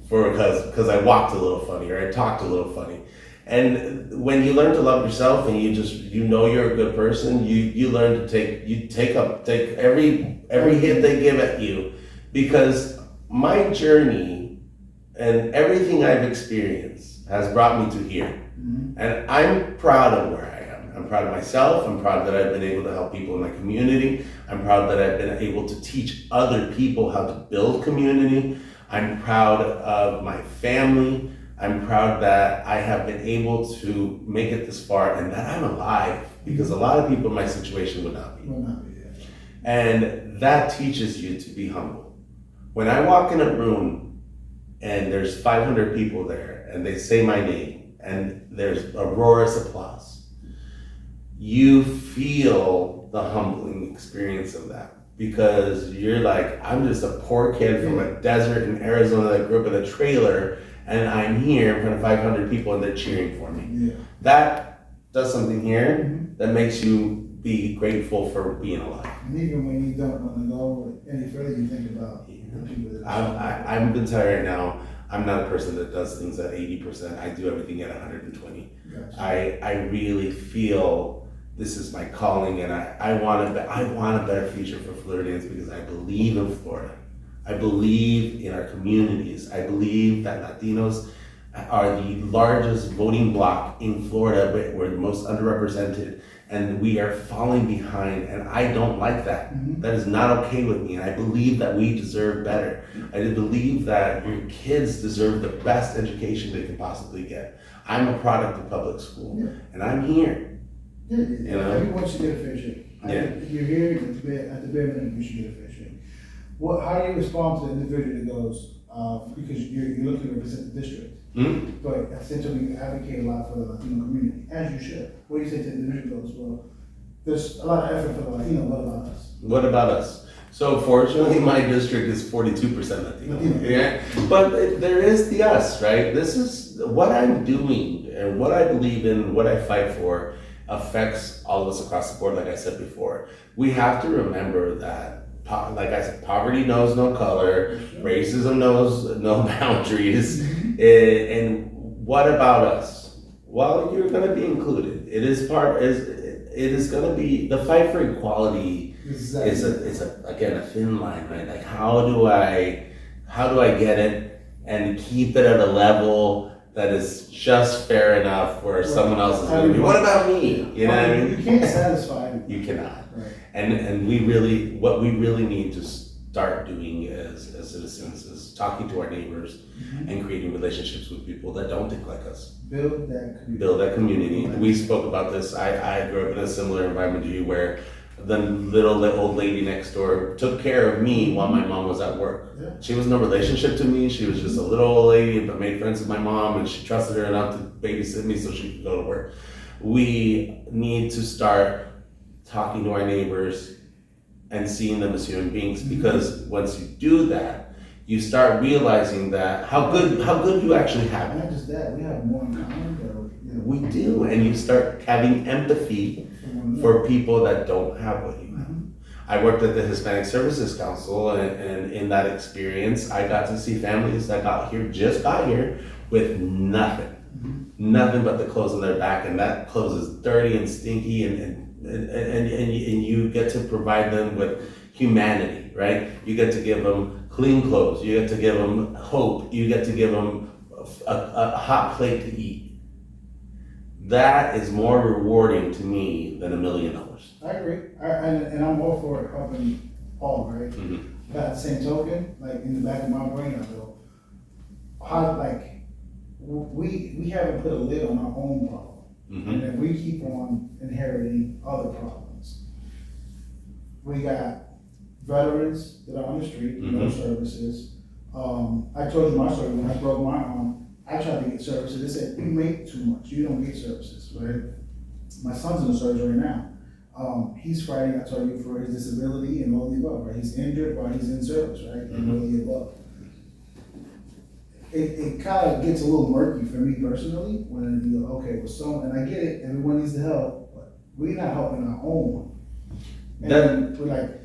because I walked a little funny or I talked a little funny. And when you learn to love yourself and you know you're a good person, you learn to take every hit they give at you, because my journey and everything I've experienced has brought me to here. And I'm proud of where I am. I'm proud of myself. I'm proud that I've been able to help people in my community. I'm proud that I've been able to teach other people how to build community. I'm proud of my family. I'm proud that I have been able to make it this far and that I'm alive, because a lot of people in my situation would not be. And that teaches you to be humble. When I walk in a room and there's 500 people there and they say my name and there's a roarous applause, you feel the humbling experience of that, because you're like, I'm just a poor kid from a desert in Arizona that grew up in a trailer, and I'm here in front of 500 people and they're cheering for me. Yeah. That does something here that makes you be grateful for being alive. And even when you don't want to go any further, you think about the people that I'm been tired right now. I'm not a person that does things at 80%. I do everything at 120. Gotcha. I really feel this is my calling, and I want a better future for Floridians, because I believe in Florida. I believe in our communities. I believe that Latinos are the largest voting bloc in Florida, but we're the most underrepresented, and we are falling behind, and I don't like that. That is not okay with me, and I believe that we deserve better. I believe that your kids deserve the best education they can possibly get. I'm a product of public school, and I'm here. You know? Everyone should get a fair shake. If you're here, at the bare minimum, you should get a fair shake. How do you respond to the individual that goes, because you're looking to represent the district, but essentially you advocate a lot for the Latino community, as you should. What do you say to the individual that goes, well, there's a lot of effort for the Latino, what about us? What about us? So fortunately, my district is 42% Latino. Yeah, but there is the us, right? This is what I'm doing and what I believe in, what I fight for affects all of us across the board. Like I said before, we have to remember that, like I said, poverty knows no color, racism knows no boundaries, and what about us? Well, you're going to be included. It is going to be the fight for equality. Exactly. is again a thin line, right? Like how do I get it and keep it at a level that is just fair enough where someone else is going to be, what about me? You know what I mean? You can't satisfy it. You cannot. Right. And what we really need to start doing as citizens is talking to our neighbors and creating relationships with people that don't think like us. Build that community. We spoke about this. I grew up in a similar environment to you, where the little old lady next door took care of me while my mom was at work. Yeah. She was no relationship to me. She was just a little old lady, but made friends with my mom, and she trusted her enough to babysit me so she could go to work. We need to start talking to our neighbors and seeing them as human beings, because once you do that, you start realizing that how good you actually have it. Not just that, we have more in common. We do, and you start having empathy for people that don't have what you have. I worked at the Hispanic Services Council, and in that experience, I got to see families that got here with nothing but the clothes on their back, and that clothes is dirty and stinky, and you get to provide them with humanity, right? You get to give them clean clothes, you get to give them hope, you get to give them a hot plate to eat. That is more rewarding to me than $1 million. I agree, and I'm all for helping all, right? But at the same token, like in the back of my brain, I go, we haven't put a lid on our own problem, and if we keep on inheriting other problems. We got veterans that are on the street, no services. I told you my story when I broke my arm. I tried to get services. They said, you make too much. You don't get services, right? My son's in the surgery right now. He's fighting, I told you, for his disability and all the above, right? He's injured while he's in service, right? And all the above. it kind of gets a little murky for me personally when you go, okay, well, so, and I get it, everyone needs to help, but we're not helping our own. And then we're like,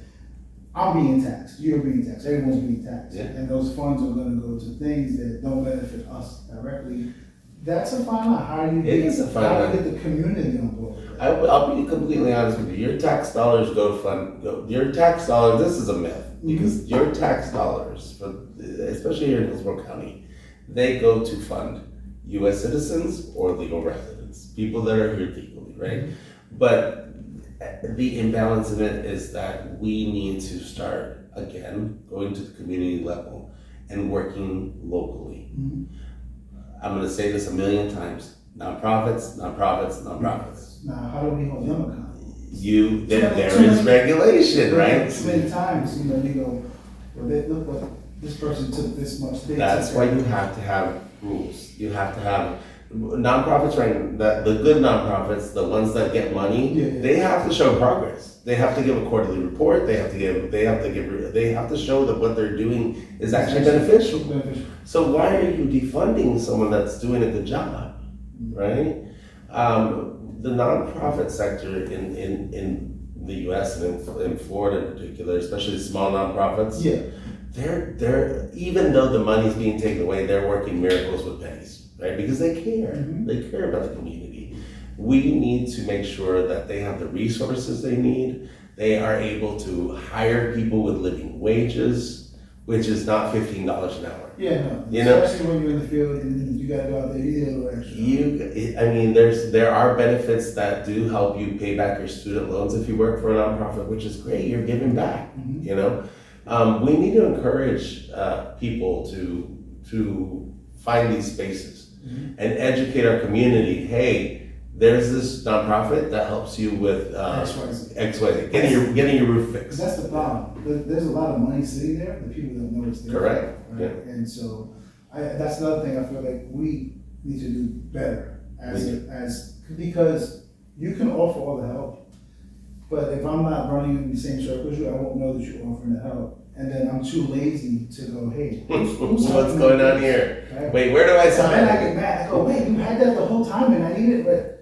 I'm being taxed, you're being taxed, everyone's being taxed. Yeah. And those funds are gonna go to things that don't benefit us directly. That's a fine line. How do you It is a fine line. get the community on board with that? I'll be completely honest with you. Your tax dollars your tax dollars, this is a myth, because your tax dollars, especially here in Hillsborough County, they go to fund US citizens or legal residents, people that are here legally, right? But the imbalance in it is that we need to start, again, going to the community level and working locally. I'm gonna say this a million times, nonprofits. Now, how do we hold them accountable? There is regulation, right? Too many times, you go, well, look what, this person took this much. That's why you have to have rules. You have to have nonprofits, right? The good nonprofits, the ones that get money, they have to show progress. They have to give a quarterly report. They have to show that what they're doing is actually beneficial. So why are you defunding someone that's doing a good job, right? The nonprofit sector in the U.S. and in Florida in particular, especially small nonprofits, they're even though the money's being taken away, they're working miracles with pennies, right? Because they care. They care about the community. We need to make sure that they have the resources they need. They are able to hire people with living wages, which is not $15 an hour. Especially when you're in the field and you gotta go out there, you need a little extra. There are benefits that do help you pay back your student loans if you work for a nonprofit, which is great. You're giving back. We need to encourage people to find these spaces and educate our community. Hey, there's this nonprofit that helps you with XYZ, getting your roof fixed. That's the problem. There's a lot of money sitting there, the people don't know it's there. Correct. Right? Yeah. And so that's another thing I feel like we need to do better because you can offer all the help, but if I'm not running in the same circles, I won't know that you're offering the help. And then I'm too lazy to go, hey, who's what's going on here? Right? Wait, where do I sign? And then I get mad. I go, wait, you had that the whole time and I need it, but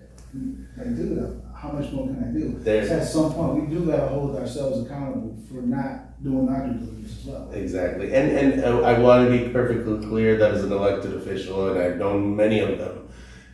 like, dude, how much more can I do? So at some point, we do gotta hold ourselves accountable for not doing our due diligence as well. Exactly, and I want to be perfectly clear that as an elected official, and I've known many of them,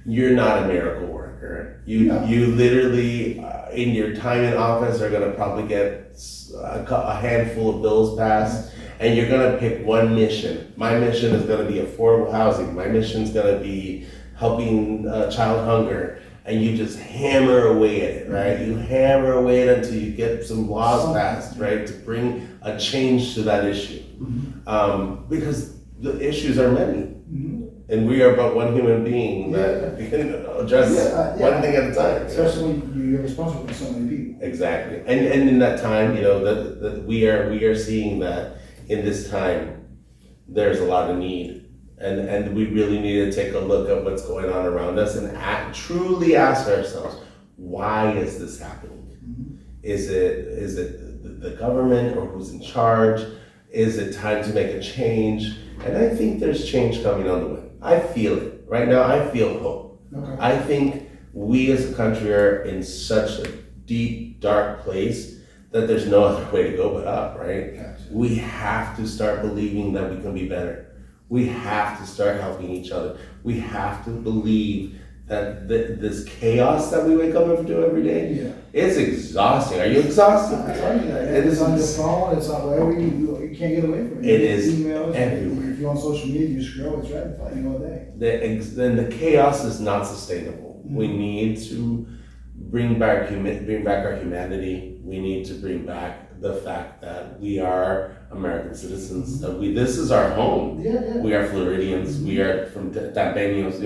you're not a miracle worker. You literally, in your time in office, are gonna probably get a handful of bills passed, and you're gonna pick one mission. My mission is gonna be affordable housing. My mission is gonna be helping child hunger. And you just hammer away at it, right? You hammer away at it until you get some laws passed, right? To bring a change to that issue. Because the issues are many. And we are but one human being that can address one thing at a time. Especially when you're responsible for so many people. Exactly. And in that time, that we are seeing that in this time, there's a lot of need. And we really need to take a look at what's going on around us and truly ask ourselves, why is this happening? Is it the government or who's in charge? Is it time to make a change? And I think there's change coming on the way. I feel it. Right now, I feel hope. Okay. I think we as a country are in such a deep, dark place that there's no other way to go but up, right? Gotcha. We have to start believing that we can be better. We have to start helping each other. We have to believe that this chaos that we wake up and do every day, it's exhausting. Are you exhausted? I tell you that. It's on your phone, it's on wherever you can't get away from it. It is emails, everywhere. If you're on social media, you scroll, it's right in front of you all day. Then the chaos is not sustainable. We need to bring back our humanity. We need to bring back the fact that we are American citizens. That this is our home. We are Floridians. We are from Tampeños.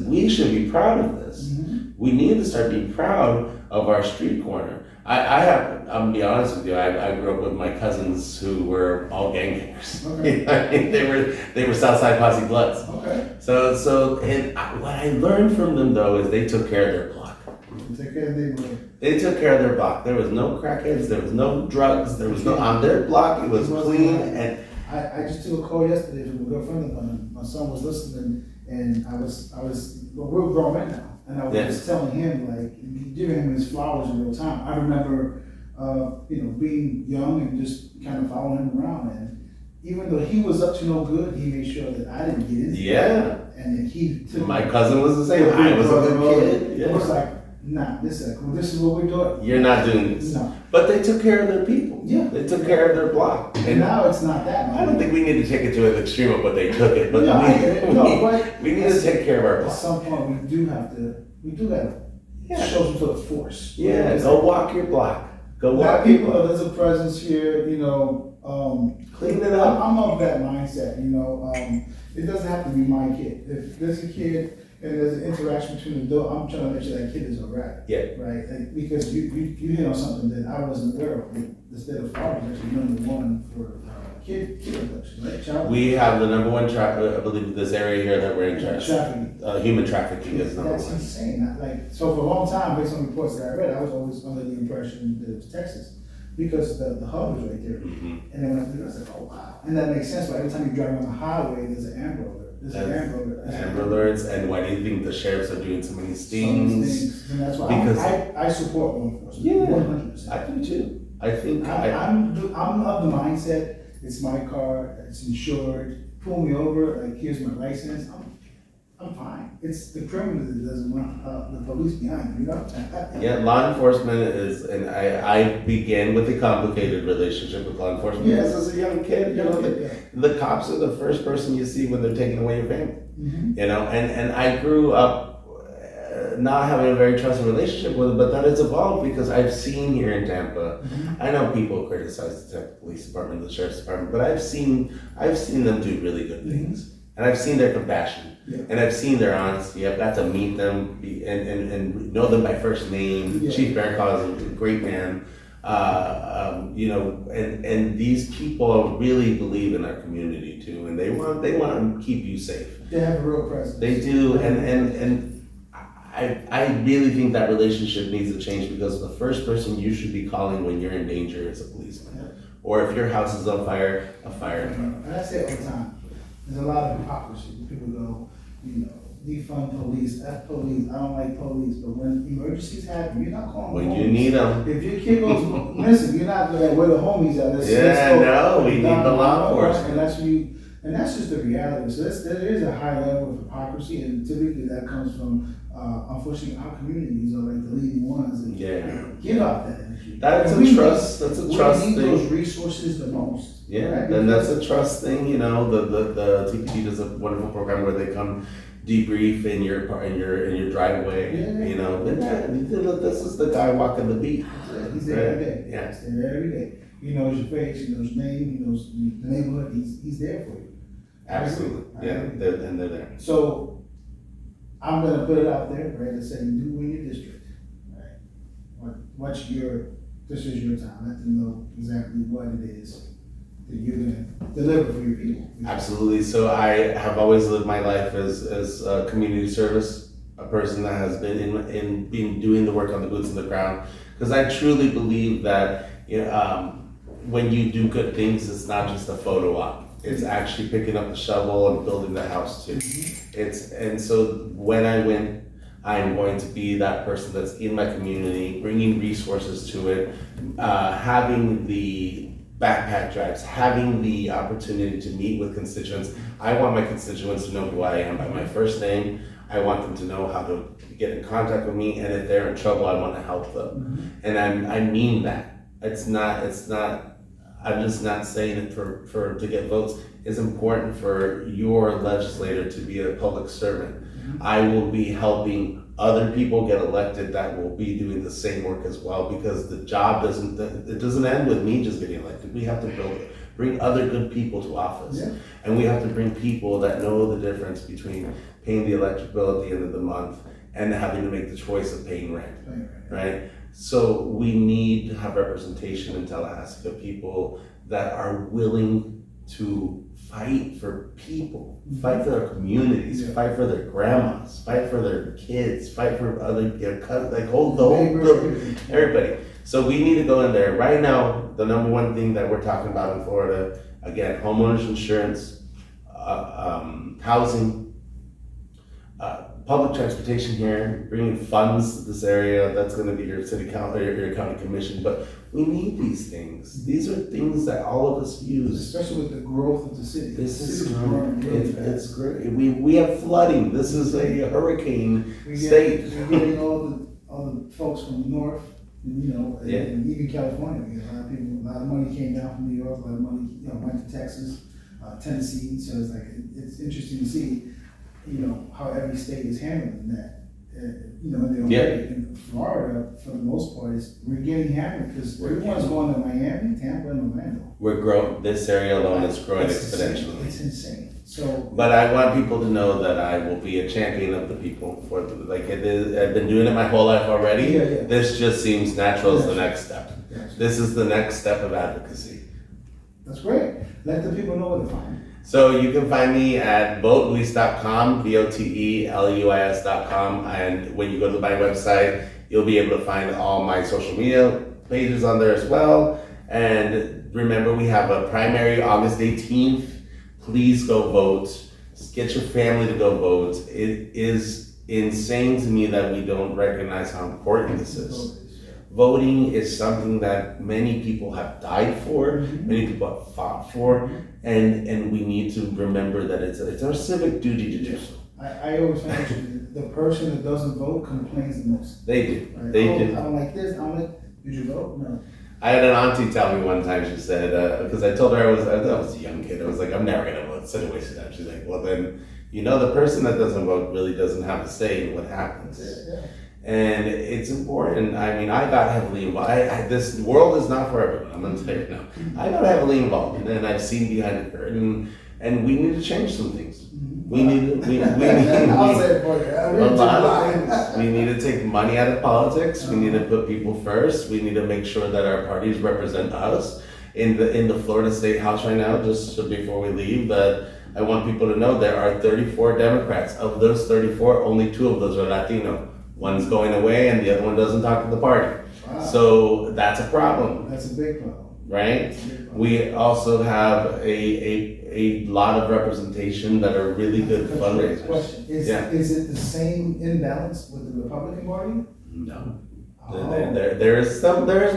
We should be proud of this. We need to start being proud of our street corner. I'm gonna be honest with you. I grew up with my cousins who were all gangbangers. Okay. I mean, they were Southside Posse Bloods. Okay. So what I learned from them though is they took care of their block. Take care of the neighborhood. They took care of their block. There was no crackheads. There was no drugs. There was no on their block. It was clean. And I just took a call yesterday from a good friend of mine. My son was listening, and we're grown men now, and I was just telling him, like, giving him his flowers in real time. I remember, being young and just kind of following him around, and even though he was up to no good, he made sure that I didn't get into Yeah. And he took My cousin was the same. I was a good kid. It was like, nah, this is what we're doing. You're not doing this. No. But they took care of their people. Yeah. They took care of their block. And now it's not that. I don't think we need to take it to an extreme of what they took it, but we need to take care of our At block. some point, we gotta show some sort of force. Yeah, go walk your block. Go walk people your block. there's a presence here, Clean it up. I'm of that mindset, it doesn't have to be my kid. If there's a kid and there's an interaction between the adult, I'm trying to make sure that kid is alright. Yeah. Right? Because you hit on something that I wasn't aware of. The state of Florida is actually number one for kid abduction, right? Child We have the number one I believe this area here that we're in charge. trafficking. Human trafficking is number That's one. insane. So for a long time, based on reports that I read, I was always under the impression that it was Texas because the hub is right there. Mhm. And then when I think, I was like, oh wow. And that makes sense. But every time you drive on the highway, there's an Amber Alert. Amber Alerts, and why do you think the sheriffs are doing so many stings? And that's why Because I support law enforcement. Yeah, 100%. I do too. I think I'm of the mindset. It's my car. It's insured. Pull me over. Like, here's my license. I'm fine. It's the criminal that doesn't want the police behind them, Yeah, law enforcement is, and I began with a complicated relationship with law enforcement. Yes. Because as a young kid, the cops are the first person you see when they're taking away your family. Mm-hmm. And I grew up not having a very trusting relationship with it, but that has evolved because I've seen here in Tampa. Mm-hmm. I know people criticize the Tampa Police Department, the Sheriff's Department, but I've seen them do really good things. And I've seen their compassion, and I've seen their honesty. I've got to meet them and know them by first name. Yeah. Chief Bearclaw is a great man, and these people really believe in our community too, and they want to keep you safe. They have a real presence. They do, and I really think that relationship needs to change because the first person you should be calling when you're in danger is a policeman, or if your house is on fire, a fire truck. And I say it all the time. There's a lot of hypocrisy. People go, defund police, F police, I don't like police. But when emergencies happen, you're not calling When police. you need them. If your kid goes missing, you're not like, where the homies are. Let's go. We need the law enforcement. And that's just the reality. So there is a high level of hypocrisy, and typically that comes from, unfortunately, our communities are like the leading ones that give out that energy. That's And a trust we need those thing. resources the most. Yeah, right? then that's a trust thing. The TPD does a wonderful program where they come debrief in your driveway. This is the guy walking the beat. He's there every day. Yeah. He's there every day. He knows your face, he knows your name, he knows the neighborhood, he's there for you. Absolutely. Yeah, they're there. So I'm gonna put it out there, right, and say, do in your district, right? This is your time, let them know exactly what it is that you're gonna deliver for your people. Absolutely. So I have always lived my life as a community service, a person that has been doing the work on the boots on the ground, because I truly believe that when you do good things, it's not just a photo op. It's actually picking up the shovel and building the house too. And so when I win, I'm going to be that person that's in my community, bringing resources to it, having the backpack drives, having the opportunity to meet with constituents. I want my constituents to know who I am by my first name. I want them to know how to get in contact with me, and if they're in trouble, I want to help them. And I mean that. It's not. I'm just not saying it for to get votes. It's important for your legislator to be a public servant. I will be helping other people get elected that will be doing the same work as well, because the job doesn't end with me just getting elected. We have to bring other good people to office. And we have to bring people that know the difference between paying the electric bill at the end of the month and having to make the choice of paying rent, right? So we need to have representation in Tallahassee of people that are willing to fight for people, fight for their communities, fight for their grandmas, fight for their kids, fight for other, the whole building, everybody. So we need to go in there. Right now, the number one thing that we're talking about in Florida, Again, homeowners insurance, housing, public transportation here, bringing funds to this area. That's going to be your city council or your county commission. But we need these things. These are things that all of us use. Especially with the growth of the city. This The is city's growing really fast. it's great. We have flooding. This is a hurricane state. We're getting all the folks from the north, and even California. A lot of people, a lot of money came down from New York. A lot of money, went to Texas, Tennessee. So it's like it's interesting to see, how every state is handling that. In Florida, for the most part, we're getting hammered because everyone's going to Miami, Tampa, and Orlando. We're growing. This area alone is growing exponentially. It's insane. So, but I want people to know that I will be a champion of the people. I've been doing it my whole life already. Yeah. This just seems natural as the next step. Yes. This is the next step of advocacy. That's great. Let the people know where to find you. So you can find me at voteluis.com, voteluis.com, and when you go to my website, you'll be able to find all my social media pages on there as well. And remember, we have a primary August 18th. Please go vote. Get your family to go vote. It is insane to me that we don't recognize how important this is. Voting is something that many people have died for, many people have fought for, and we need to remember that it's our civic duty to do so. I always find the person that doesn't vote complains the most. They do. Right? They do. I'm like this. I'm like, did you vote? No. I had an auntie tell me one time, she said, because I told her I was a young kid, I was like, I'm never gonna vote, such a waste of time. She's like, well then, the person that doesn't vote really doesn't have a say in what happens. Yeah. And it's important. I mean, I got heavily involved. This world is not for everyone. I'm going to tell you now. I got heavily involved, and I've seen behind the curtain, and we need to change some things. We need to take money out of politics. We need to put people first. We need to make sure that our parties represent us. In the Florida State House right now, just before we leave, that I want people to know there are 34 Democrats. Of those 34, only 2 of those are Latino. One's going away and the other one doesn't talk to the party. Wow. So that's a problem. That's a big problem. Right? We also have a lot of representation that are really good fundraisers. Question. Is it the same imbalance with the Republican Party? No. Oh. There's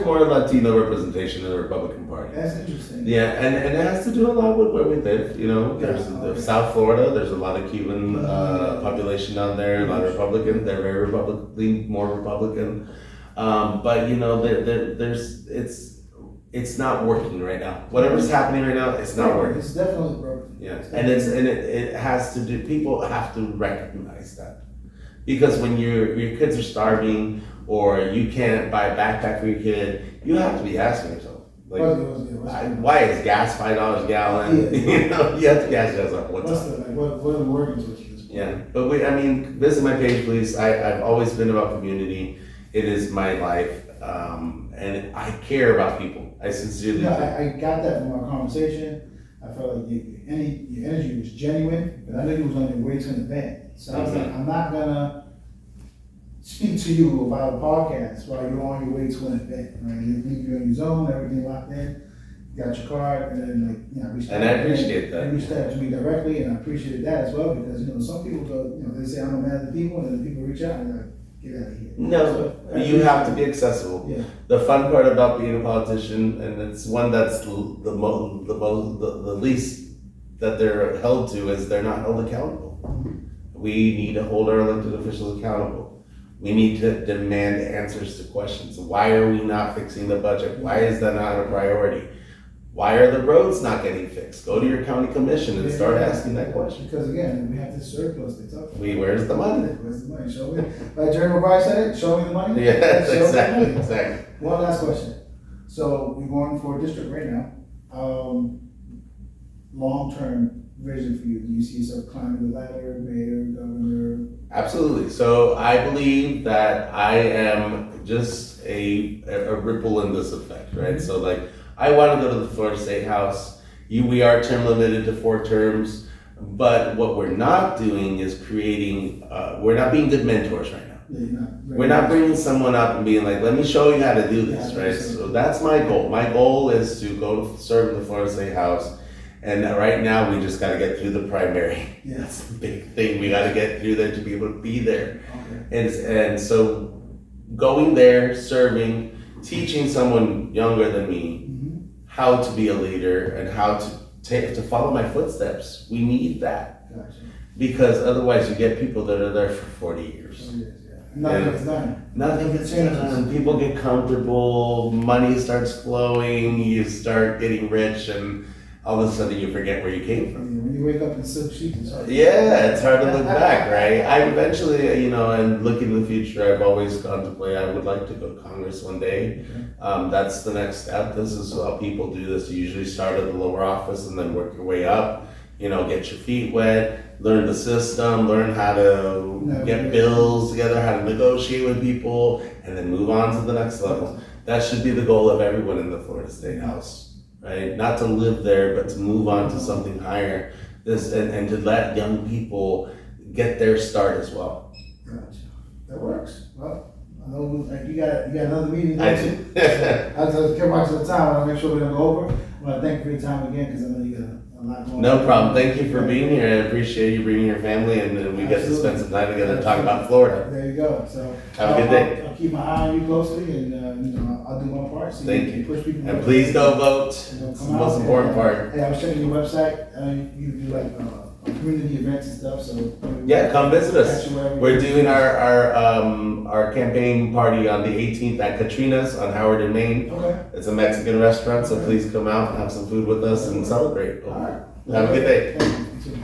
more Latino representation in the Republican Party. That's interesting. Yeah, and it has to do a lot with where we live. There's South Florida. There's a lot of Cuban population down there. A lot of Republican. They're very Republican, more Republican. But it's not working right now. Whatever's happening right now, it's not working. It's definitely broken. Yeah, it has to do. People have to recognize that, because when your kids are starving, or you can't buy a backpack for your kid, you have to be asking yourself, why is gas $5 a gallon? Yeah. You have to ask yourself, what are the workings with you? Yeah, but visit my page, please. I've always been about community. It is my life, and I care about people. I sincerely do. I got that from our conversation. I felt like your energy was genuine, but I knew you was on your way to an event. So I was like, I'm not gonna speak to you about a podcast while you're on your way to an event, right? You're in your zone, everything locked in, you got your card, and then I reached out. And I appreciate that. You reached out to me directly, and I appreciated that as well, because some people go, they say I'm a man of the people, and then people reach out and they're like, get out of here. No, you have to be accessible. Yeah. The fun part about being a politician, and it's one that's the least that they're held to, is they're not held accountable. We need to hold our elected officials accountable. We need to demand answers to questions. Why are we not fixing the budget? Why is that not a priority? Why are the roads not getting fixed? Go to your county commission and start asking that question. Because again, we have this surplus they talk about. Where's the money? Where's the money? Show me. Like Jerry Maguire said it, show me the money. Yeah, exactly. Exactly. One last question. So we're going for a district right now. Long-term vision for you. Do you see yourself climbing the ladder, mayor, governor? Absolutely. So I believe that I am just a ripple in this effect, right? So I want to go to the Florida State House. We are term limited to 4 terms, but what we're not doing is creating, we're not being good mentors right now. Yeah, we're not bringing someone up and being like, let me show you how to do this, right? So that's my goal. My goal is to go serve in the Florida State House And right now, we just got to get through the primary. Yeah. That's the big thing. We got to get through there to be able to be there. Okay. And so going there, serving, teaching someone younger than me how to be a leader and how to follow my footsteps. We need that. Gotcha. Because otherwise you get people that are there for 40 years. Oh, yes, yeah. Nothing gets done. Nothing gets done. People get comfortable, money starts flowing, you start getting rich, and all of a sudden you forget where you came from. When you wake up in silk sheets, it's hard. Yeah, it's hard to look back, right? I eventually, and looking to the future, I've always contemplated I would like to go to Congress one day. That's the next step. This is how people do this. You usually start at the lower office and then work your way up. Get your feet wet, learn the system, learn how to get bills together, how to negotiate with people, and then move on to the next level. That should be the goal of everyone in the Florida State House. Right? Not to live there, but to move on to something higher. And to let young people get their start as well. Gotcha. That works. Well, I know you got another meeting. I do. I just kept watching the time. I want to make sure we don't go over. I want to thank you for your time again because I know you got a lot going on. No problem. Thank you for being here. I appreciate you bringing your family, and we get to spend some time together and talk about Florida. There you go. So have a good day. I'll keep my eye on you closely, and I'll do my part. So Thank you. Push people. And please go vote. It's the most important part. Hey, I was checking your website. You do like community events and stuff. So yeah, come visit us. We're doing our campaign party on the 18th at Katrina's on Howard and Main. Okay. It's a Mexican restaurant, so please come out and have some food with us and celebrate. All right. Have a good day. Thank you.